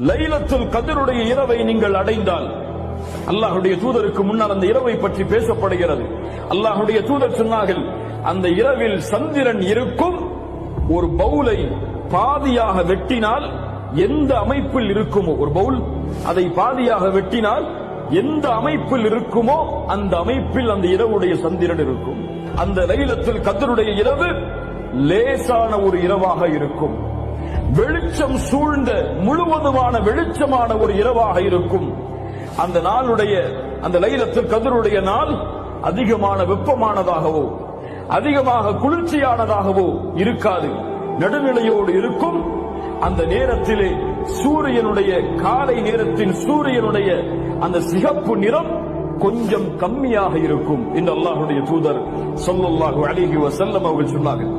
லைலத்துல் கத்ருடைய இரவை நீங்கள் அடைந்தால், அல்லாஹ்வுடைய தூதருக்கு முன்னால் அந்த இரவை பற்றி பேசப்படுகிறது. அல்லாஹ்வுடைய தூதர் சொன்னார்கள், அந்த இரவில் சந்திரன் இருக்கும். ஒரு பவுலை பாதியாக வெட்டினால் எந்த அமைப்பில் இருக்குமோ, ஒரு பவுல் அதை பாதியாக வெட்டினால் எந்த அமைப்பில் இருக்குமோ அந்த அமைப்பில் அந்த இரவுடைய சந்திரன் இருக்கும். அந்த லைலத்துல் கத்ருடைய இரவு லேசான ஒரு இரவாக இருக்கும். வெளிச்சம் சூழ்ந்த முழுவதுமான வெளிச்சமான ஒரு இரவாக இருக்கும். அந்த நாளுடைய, அந்த லைலத்துல் கத்ருடைய நாள் அதிகமான வெப்பமானதாகவோ அதிகமாக குளிர்ச்சியானதாகவோ இருக்காது, நடுநிலையோடு இருக்கும். அந்த நேரத்திலே சூரியனுடைய, காலை நேரத்தின் சூரியனுடைய அந்த சிகப்பு நிறம் கொஞ்சம் கம்மியாக இருக்கும் என்று அல்லாஹ்வுடைய தூதர் ஸல்லல்லாஹு அலைஹி வஸல்லம் அவர்கள் சொன்னார்கள்.